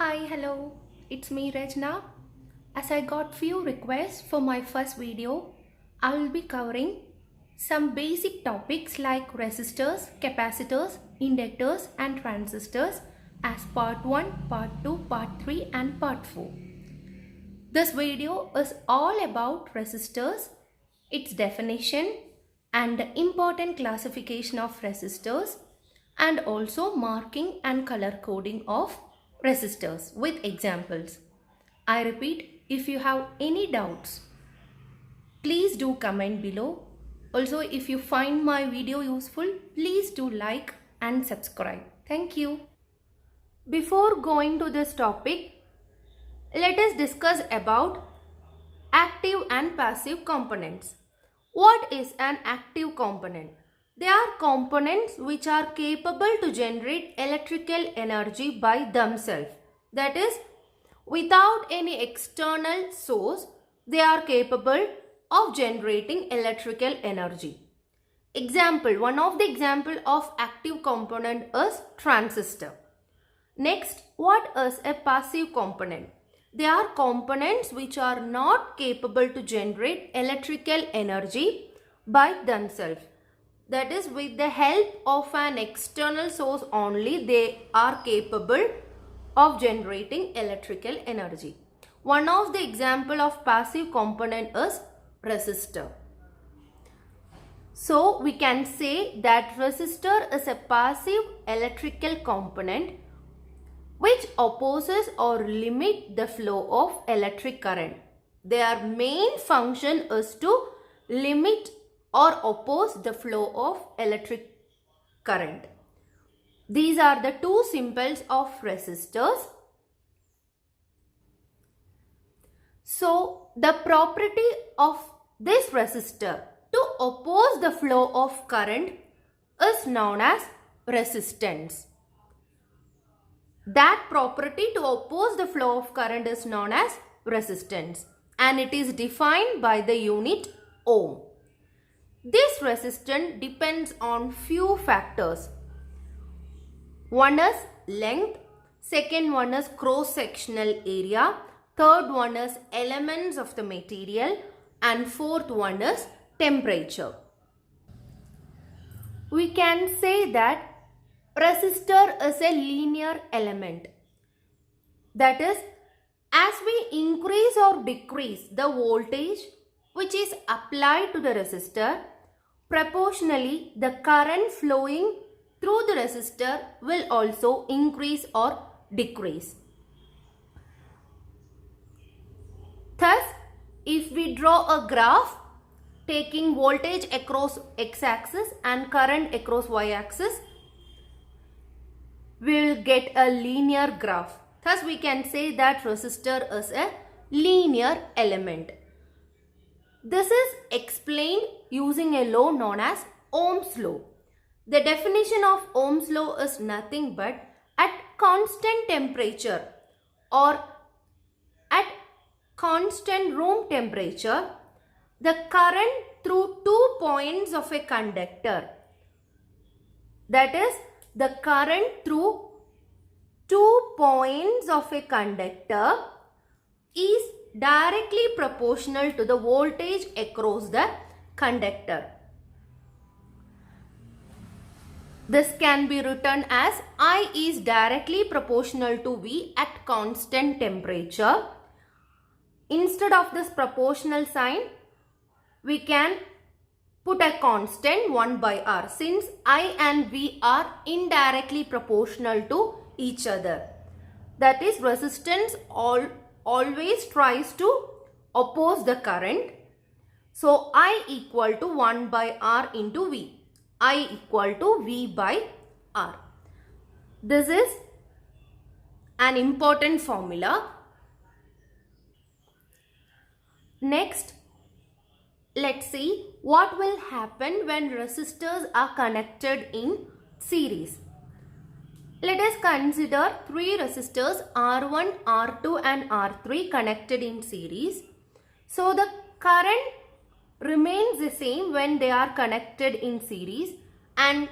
Hi, hello, it's me Rajna. As I got few requests for my first video, I will be covering some basic topics like resistors, capacitors, inductors and transistors as part 1, part 2, part 3 and part 4. This video is all about resistors, its definition and the important classification of resistors and also marking and color coding of resistors with examples. I repeat, if you have any doubts, please do comment below. Also, if you find my video useful, please do like and subscribe. Thank you. Before going to this topic, let us discuss about active and passive components. What is an active component? They are components which are capable to generate electrical energy by themselves. That is, without any external source, they are capable of generating electrical energy. Example, one of the example of active component is transistor. Next, what is a passive component? They are components which are not capable to generate electrical energy by themselves. That is, with the help of an external source only, they are capable of generating electrical energy. One of the example of passive component is resistor. So, we can say that resistor is a passive electrical component which opposes or limit the flow of electric current. Their main function is to limit or oppose the flow of electric current. These are the two symbols of resistors. So, the property of this resistor to oppose the flow of current is known as resistance. That property to oppose the flow of current is known as resistance and it is defined by the unit ohm. This resistance depends on few factors. One is length, second one is cross-sectional area, third one is elements of the material and fourth one is temperature. We can say that resistor is a linear element. That is, as we increase or decrease the voltage which is applied to the resistor, proportionally the current flowing through the resistor will also increase or decrease. Thus, if we draw a graph taking voltage across x-axis and current across y-axis, we will get a linear graph. Thus, we can say that resistor is a linear element. This is explained using a law known as Ohm's law. The definition of Ohm's law is nothing but at constant temperature or at constant room temperature, the current through 2 points of a conductor, that is, the current through 2 points of a conductor is directly proportional to the voltage across the conductor. This can be written as I is directly proportional to V at constant temperature. Instead of this proportional sign, we can put a constant 1 by R since I and V are indirectly proportional to each other. That is, resistance always tries to oppose the current. So, I equal to 1 by R into V. I equal to V by R. This is an important formula. Next, let's see what will happen when resistors are connected in series. Let us consider 3 resistors R1, R2 and R3 connected in series. So, the current remains the same when they are connected in series and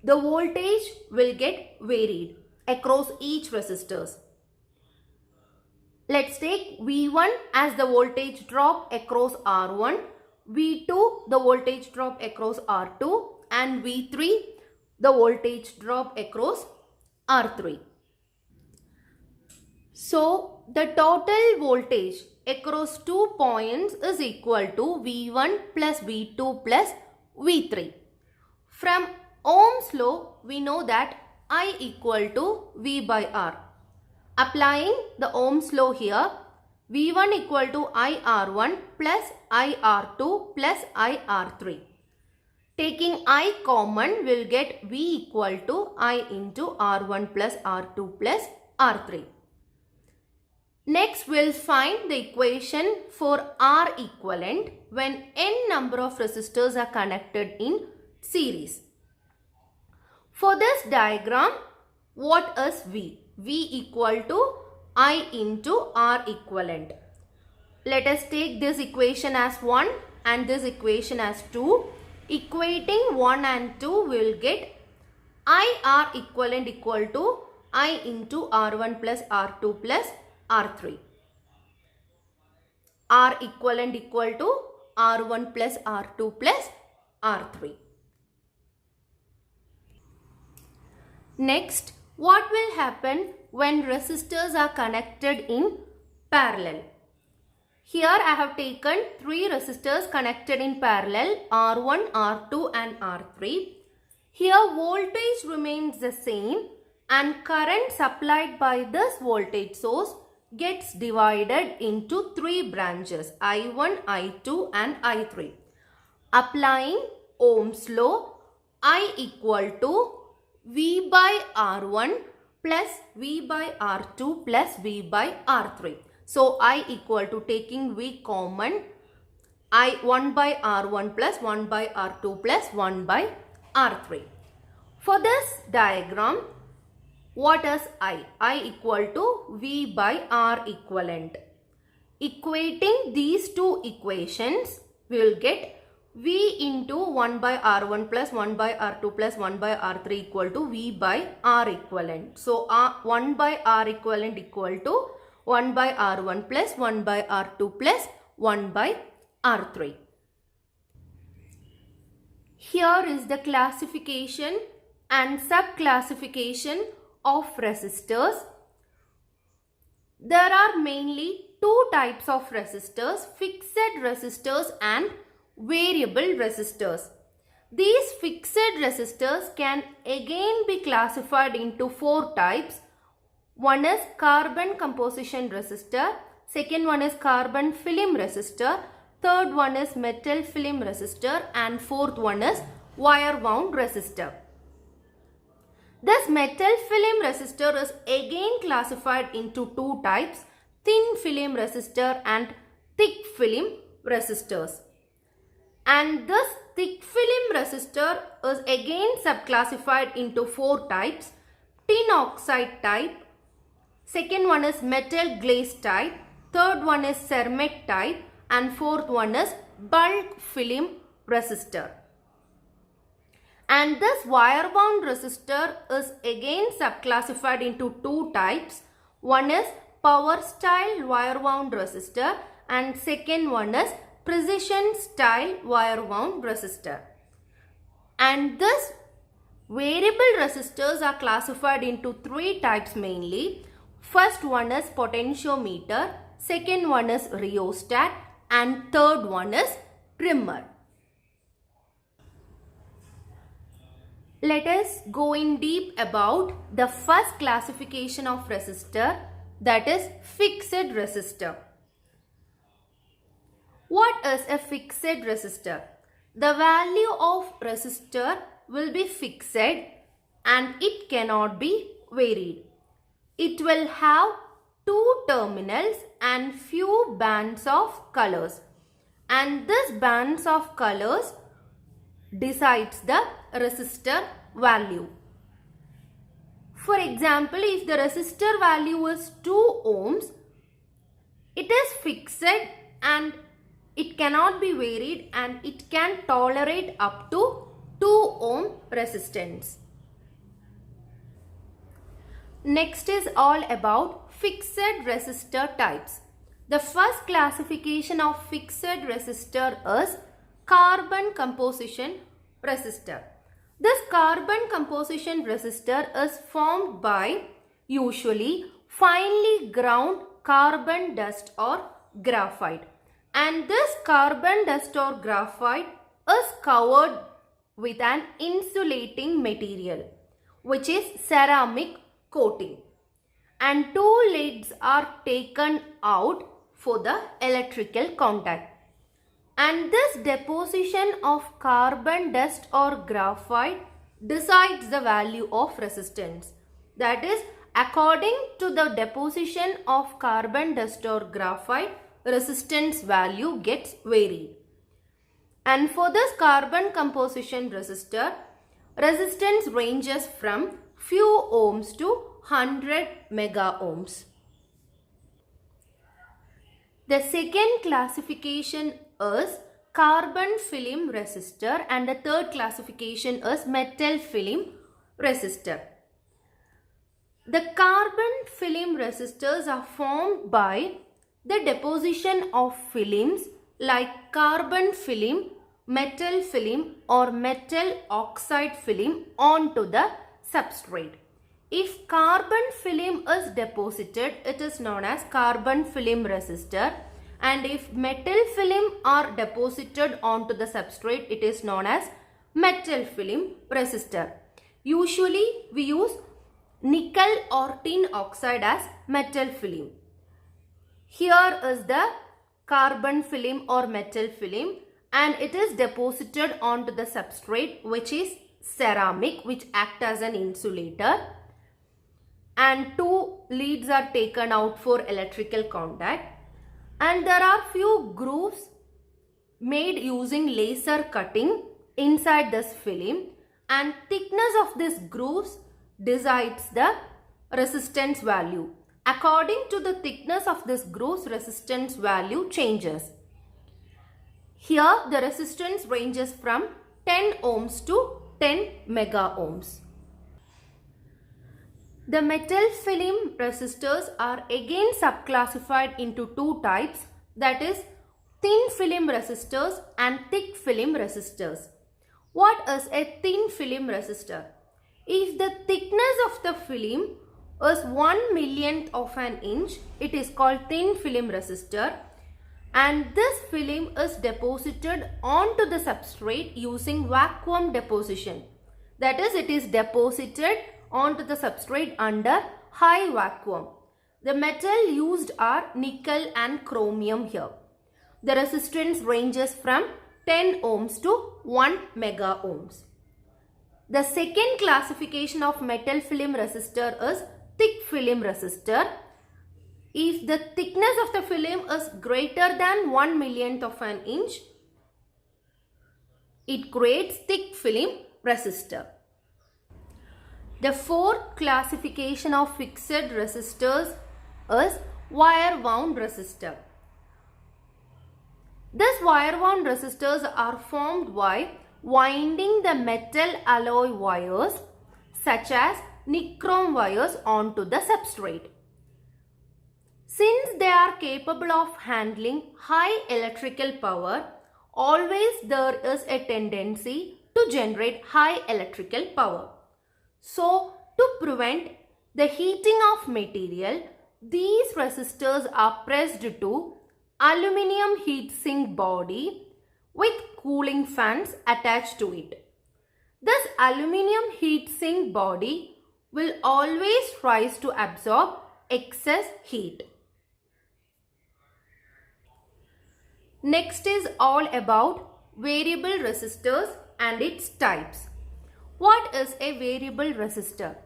the voltage will get varied. across each resistors. Let's take V1 as the voltage drop across R1, V2 the voltage drop across R2 and V3 the voltage drop across R3. So the total voltage across 2 points is equal to V1 plus V2 plus V3. From Ohm's law, we know that I equal to V by R. Applying the Ohm's law here, V1 equal to IR1 plus IR2 plus IR3. Taking I common, we'll get V equal to I into R1 plus R2 plus R3. Next, we'll find the equation for R equivalent when n number of resistors are connected in series. For this diagram, what is V? V equal to I into R equivalent. Let us take this equation as 1 and this equation as 2. Equating 1 and 2, we will get IR equivalent equal to I into R1 plus R2 plus R3. R equivalent equal to R1 plus R2 plus R3. Next, what will happen when resistors are connected in parallel? Here I have taken 3 resistors connected in parallel, R1, R2 and R3. Here voltage remains the same and current supplied by this voltage source gets divided into 3 branches, I1, I2 and I3. Applying Ohm's law, I equal to V by R1 plus V by R2 plus V by R3. So I equal to, taking V common, I 1 by R1 plus 1 by R2 plus 1 by R3. For this diagram, what is I? I equal to V by R equivalent. Equating these two equations, we will get V into 1 by R1 plus 1 by R2 plus 1 by R3 equal to V by R equivalent. So 1 by R equivalent equal to 1 by R1 plus 1 by R2 plus 1 by R3. Here is the classification and sub-classification of resistors. There are mainly 2 types of resistors, fixed resistors and variable resistors. These fixed resistors can again be classified into 4 types. One is carbon composition resistor, second one is carbon film resistor, third one is metal film resistor and fourth one is wire wound resistor. This metal film resistor is again classified into 2 types, thin film resistor and thick film resistors. And this thick film resistor is again subclassified into 4 types, tin oxide type, second one is metal glaze type, third one is ceramic type and fourth one is bulk film resistor. And this wire wound resistor is again subclassified into 2 types. One is power style wire wound resistor and second one is precision style wire wound resistor. And this variable resistors are classified into 3 types mainly. First one is potentiometer, second one is rheostat and third one is trimmer. Let us go in deep about the first classification of resistor, that is fixed resistor. What is a fixed resistor? The value of resistor will be fixed and it cannot be varied. It will have 2 terminals and few bands of colors, and this bands of colors decides the resistor value. For example, if the resistor value is 2 ohms, it is fixed and it cannot be varied and it can tolerate up to 2 ohm resistance. Next is all about fixed resistor types. The first classification of fixed resistor is carbon composition resistor. This carbon composition resistor is formed by usually finely ground carbon dust or graphite, and this carbon dust or graphite is covered with an insulating material which is ceramic coating, and two leads are taken out for the electrical contact, and this deposition of carbon dust or graphite decides the value of resistance. That is, according to the deposition of carbon dust or graphite, resistance value gets varied. And for this carbon composition resistor, resistance ranges from few ohms to 100 mega ohms. The second classification is carbon film resistor, and the third classification is metal film resistor. The carbon film resistors are formed by the deposition of films like carbon film, metal film or metal oxide film onto the substrate. If carbon film is deposited, it is known as carbon film resistor, and if metal film are deposited onto the substrate, it is known as metal film resistor. Usually we use nickel or tin oxide as metal film. Here is the carbon film or metal film, and it is deposited onto the substrate which is ceramic, which act as an insulator, and two leads are taken out for electrical contact, and there are few grooves made using laser cutting inside this film, and thickness of these grooves decides the resistance value. According to the thickness of this grooves, resistance value changes. Here the resistance ranges from 10 ohms to 10 mega ohms. The metal film resistors are again subclassified into two types, that is thin film resistors and thick film resistors. What is a thin film resistor? If the thickness of the film is 1/1000th of an inch, it is called thin film resistor, and this film is deposited onto the substrate using vacuum deposition. That is, it is deposited onto the substrate under high vacuum. The metal used are nickel and chromium here. The resistance ranges from 10 ohms to 1 mega ohms. The second classification of metal film resistor is thick film resistor. If the thickness of the film is greater than 1/1000th of an inch, it creates thick film resistor. The fourth classification of fixed resistors is wire wound resistor. These wire wound resistors are formed by winding the metal alloy wires such as nichrome wires onto the substrate. Since they are capable of handling high electrical power, always there is a tendency to generate high electrical power. So, to prevent the heating of material, these resistors are pressed to aluminum heat sink body with cooling fans attached to it. This aluminum heat sink body will always rise to absorb excess heat. Next is all about variable resistors and its types. What is a variable resistor?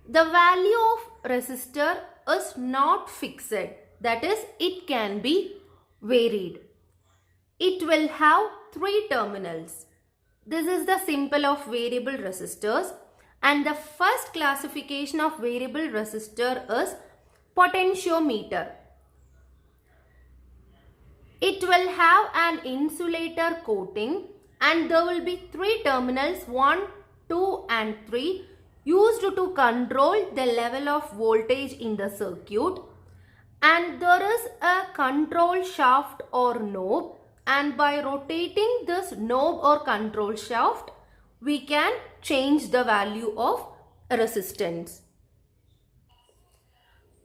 The value of resistor is not fixed, that is, it can be varied. It will have three terminals. This is the symbol of variable resistors, and the first classification of variable resistor is potentiometer. It will have an insulator coating, and there will be three terminals 1, 2 and 3 used to control the level of voltage in the circuit, and there is a control shaft or knob, and by rotating this knob or control shaft we can change the value of resistance.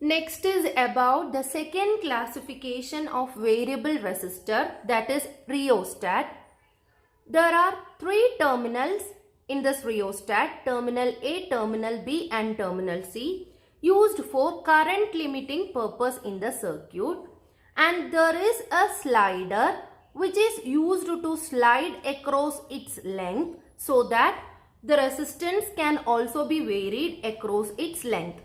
Next is about the second classification of variable resistor, that is rheostat. There are three terminals in this rheostat, terminal A, terminal B and terminal C, used for current limiting purpose in the circuit, and there is a slider which is used to slide across its length so that the resistance can also be varied across its length.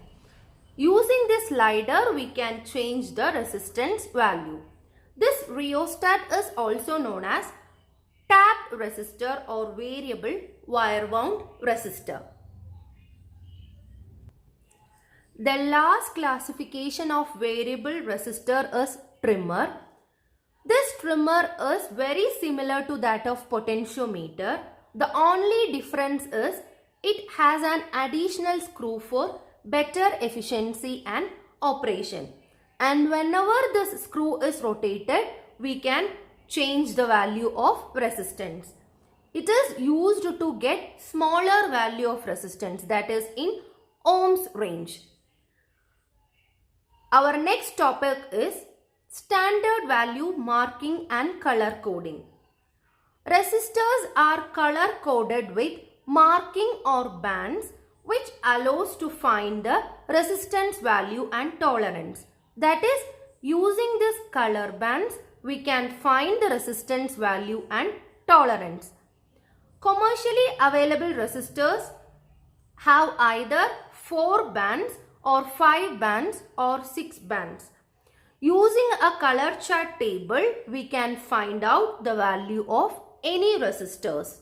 Using this slider we can change the resistance value. This rheostat is also known as tapped resistor or variable wire wound resistor. The last classification of variable resistor is trimmer. This trimmer is very similar to that of potentiometer. The only difference is it has an additional screw for better efficiency and operation. And whenever this screw is rotated, we can change the value of resistance. It is used to get smaller value of resistance, that is in ohms range. Our next topic is standard value marking and color coding. Resistors are color coded with marking or bands which allows to find the resistance value and tolerance. That is, using this color bands we can find the resistance value and tolerance. Commercially available resistors have either 4 bands or 5 bands or 6 bands. Using a color chart table we can find out the value of any resistors.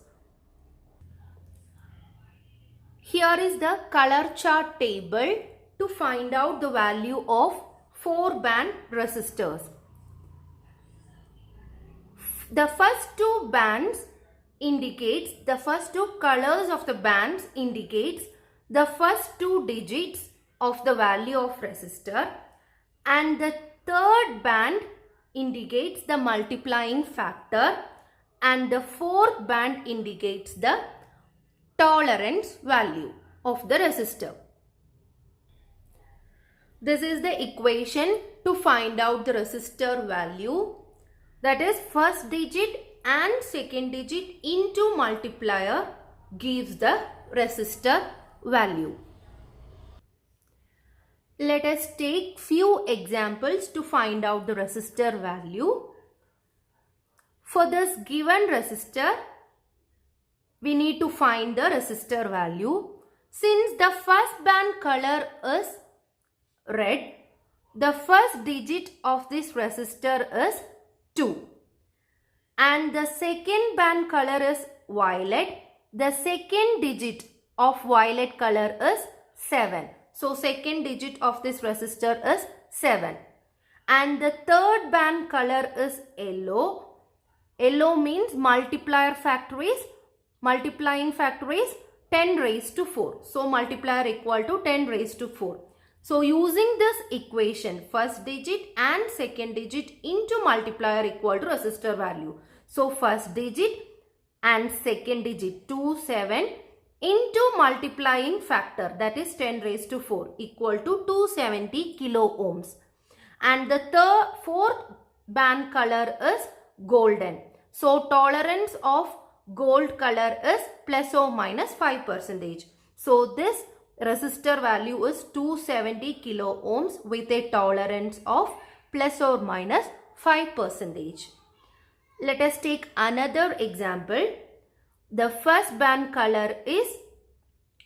Here is the color chart table to find out the value of 4 band resistors. The first 2 bands indicates, the first 2 colors of the bands indicates the first 2 digits of the value of resistor, and the third band indicates the multiplying factor, and the fourth band indicates the tolerance value of the resistor. This is the equation to find out the resistor value, that is first digit and second digit into multiplier gives the resistor value. Let us take few examples to find out the resistor value. For this given resistor, we need to find the resistor value. Since the first band color is red, the first digit of this resistor is 2. And the second band color is violet. The second digit of violet color is 7. So second digit of this resistor is 7. And the third band color is yellow. Yellow means multiplying factor is 10 raised to 4. So multiplier equal to 10 raised to 4. So using this equation, first digit and second digit into multiplier equal to resistor value. So first digit and second digit 2, 7 into multiplying factor, that is 10 raised to 4 equal to 270 kilo ohms. And the fourth band color is golden. So tolerance of gold color is plus or minus 5%. So this resistor value is 270 kilo ohms with a tolerance of plus or minus 5%. Let us take another example. The first band color is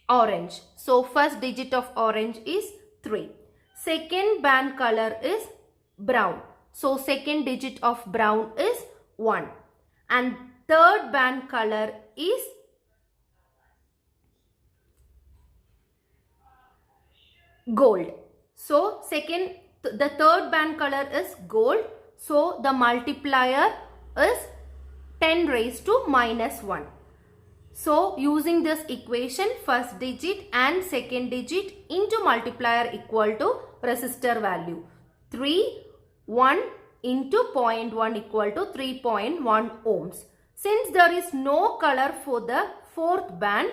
orange. So first digit of orange is 3. Second band color is brown. So second digit of brown is 1. And third band color is gold. So the third band color is gold. So the multiplier is 10 raised to minus 1. So using this equation, first digit and second digit into multiplier equal to resistor value. 3, 1 into 0.1 equal to 3.1 ohms. Since there is no color for the fourth band,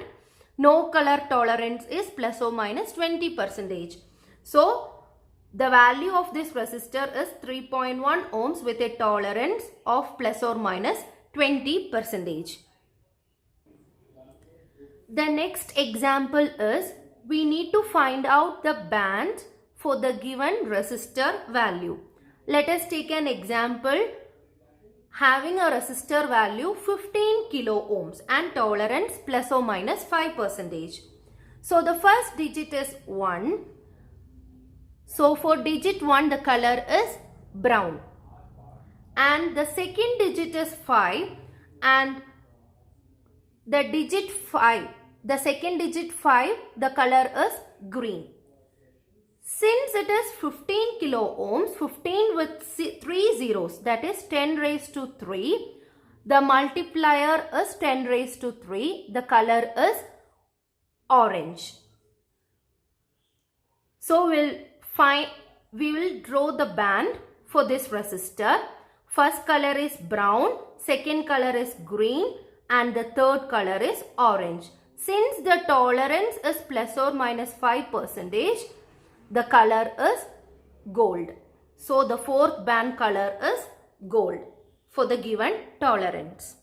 no color tolerance is plus or minus 20%. So the value of this resistor is 3.1 ohms with a tolerance of plus or minus 20%. The next example is we need to find out the bands for the given resistor value. Let us take an example having a resistor value 15 kilo ohms and tolerance plus or minus 5%. So the first digit is 1. So for digit 1 the color is brown. And the second digit is 5 and the digit 5. The second digit 5, the color is green. Since it is 15 kilo ohms, 15 with 3 zeros, that is 10 raised to 3. The multiplier is 10 raised to 3. The color is orange. So we will draw the band for this resistor. First color is brown, second color is green, and the third color is orange. Since the tolerance is plus or minus 5%, the color is gold. So the fourth band color is gold for the given tolerance.